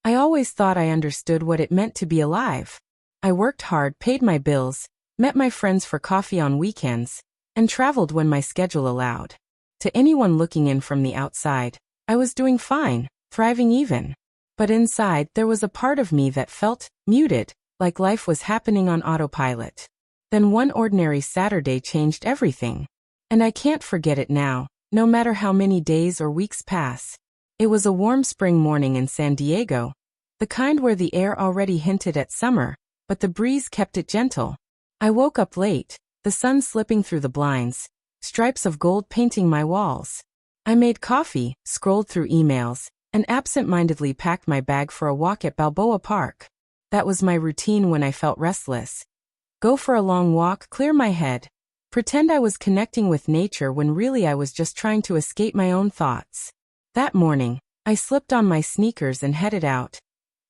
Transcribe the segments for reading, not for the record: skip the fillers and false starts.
I always thought I understood what it meant to be alive. I worked hard, paid my bills, met my friends for coffee on weekends, and traveled when my schedule allowed. To anyone looking in from the outside, I was doing fine, thriving even. But inside, there was a part of me that felt muted, like life was happening on autopilot. Then one ordinary Saturday changed everything. And I can't forget it now, no matter how many days or weeks pass. It was a warm spring morning in San Diego, the kind where the air already hinted at summer, but the breeze kept it gentle. I woke up late, the sun slipping through the blinds, stripes of gold painting my walls. I made coffee, scrolled through emails, and absent-mindedly packed my bag for a walk at Balboa Park. That was my routine when I felt restless. Go for a long walk, clear my head, pretend I was connecting with nature when really I was just trying to escape my own thoughts. That morning, I slipped on my sneakers and headed out,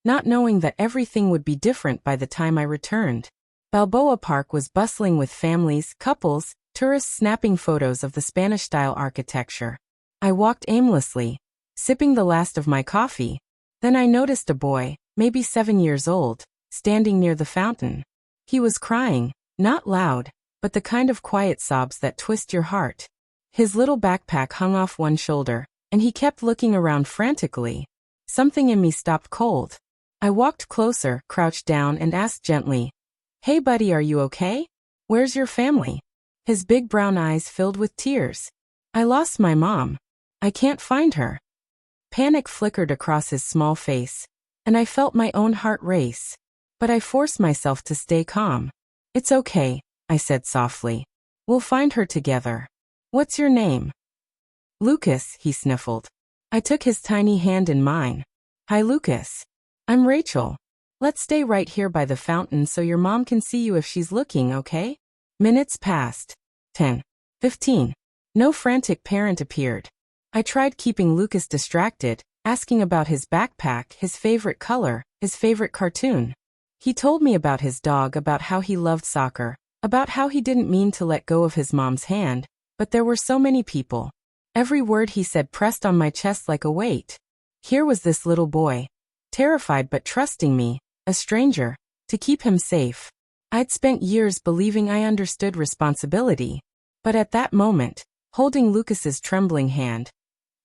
not knowing that everything would be different by the time I returned. Balboa Park was bustling with families, couples, tourists snapping photos of the Spanish-style architecture. I walked aimlessly, sipping the last of my coffee. Then I noticed a boy, maybe 7 years old, standing near the fountain. He was crying, not loud, but the kind of quiet sobs that twist your heart. His little backpack hung off one shoulder, and he kept looking around frantically. Something in me stopped cold. I walked closer, crouched down, and asked gently, "Hey buddy, are you okay? Where's your family?" His big brown eyes filled with tears. "I lost my mom. I can't find her." Panic flickered across his small face, and I felt my own heart race. But I forced myself to stay calm. "It's okay," I said softly. "We'll find her together." "What's your name?" "Lucas," he sniffled. I took his tiny hand in mine. "Hi Lucas. I'm Rachel. Let's stay right here by the fountain so your mom can see you if she's looking, okay?" Minutes passed. 10. 15. No frantic parent appeared. I tried keeping Lucas distracted, asking about his backpack, his favorite color, his favorite cartoon. He told me about his dog, about how he loved soccer, about how he didn't mean to let go of his mom's hand, but there were so many people. Every word he said pressed on my chest like a weight. Here was this little boy, terrified but trusting me, a stranger, to keep him safe. I'd spent years believing I understood responsibility. But at that moment, holding Lucas's trembling hand,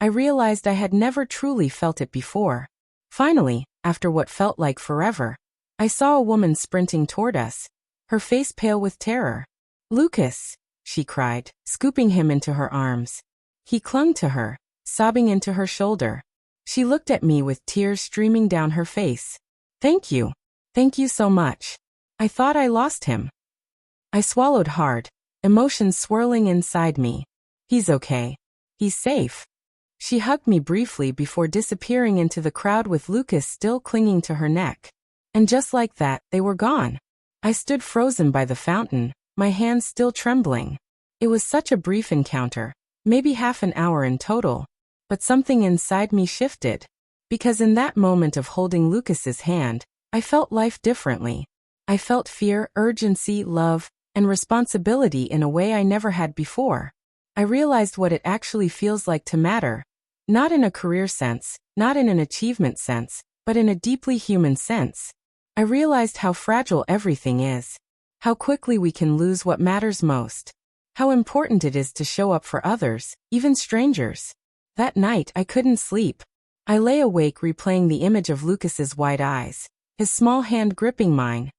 I realized I had never truly felt it before. Finally, after what felt like forever, I saw a woman sprinting toward us, her face pale with terror. "Lucas!" she cried, scooping him into her arms. He clung to her, sobbing into her shoulder. She looked at me with tears streaming down her face. "Thank you. Thank you so much. I thought I lost him." I swallowed hard, emotions swirling inside me. "He's okay. He's safe." She hugged me briefly before disappearing into the crowd with Lucas still clinging to her neck. And just like that, they were gone. I stood frozen by the fountain, my hands still trembling. It was such a brief encounter, maybe half an hour in total, but something inside me shifted. Because in that moment of holding Lucas's hand, I felt life differently. I felt fear, urgency, love, and responsibility in a way I never had before. I realized what it actually feels like to matter, not in a career sense, not in an achievement sense, but in a deeply human sense. I realized how fragile everything is, how quickly we can lose what matters most, how important it is to show up for others, even strangers. That night I couldn't sleep. I lay awake replaying the image of Lucas's wide eyes, his small hand gripping mine,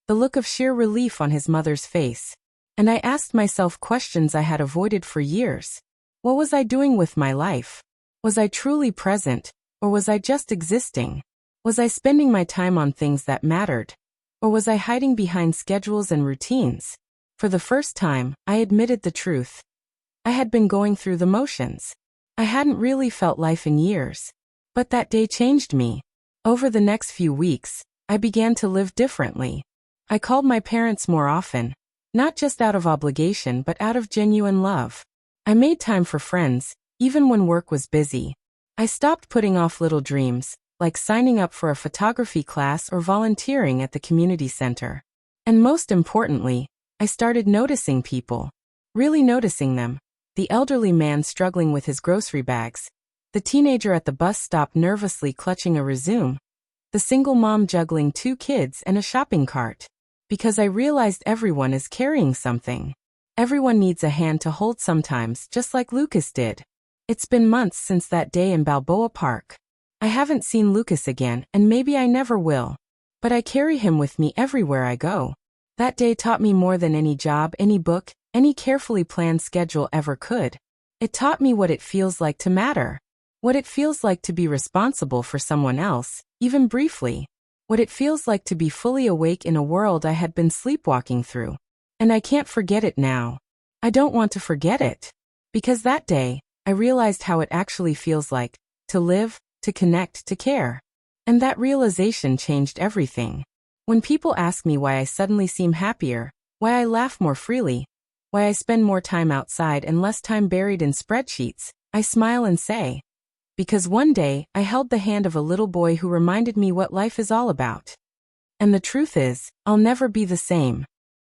the look of sheer relief on his mother's face. And I asked myself questions I had avoided for years. What was I doing with my life? Was I truly present, or was I just existing? Was I spending my time on things that mattered, or was I hiding behind schedules and routines? For the first time, I admitted the truth. I had been going through the motions. I hadn't really felt life in years. But that day changed me. Over the next few weeks, I began to live differently. I called my parents more often, not just out of obligation but out of genuine love. I made time for friends, even when work was busy. I stopped putting off little dreams, like signing up for a photography class or volunteering at the community center. And most importantly, I started noticing people. Really noticing them. The elderly man struggling with his grocery bags. The teenager at the bus stop nervously clutching a resume. The single mom juggling 2 kids and a shopping cart. Because I realized everyone is carrying something. Everyone needs a hand to hold sometimes, just like Lucas did. It's been months since that day in Balboa Park. I haven't seen Lucas again, and maybe I never will. But I carry him with me everywhere I go. That day taught me more than any job, any book, any carefully planned schedule ever could. It taught me what it feels like to matter. What it feels like to be responsible for someone else, even briefly. What it feels like to be fully awake in a world I had been sleepwalking through. And I can't forget it now. I don't want to forget it. Because that day, I realized how it actually feels like to live, to connect, to care. And that realization changed everything. When people ask me why I suddenly seem happier, why I laugh more freely, why I spend more time outside and less time buried in spreadsheets, I smile and say, because one day I held the hand of a little boy who reminded me what life is all about. And the truth is, I'll never be the same.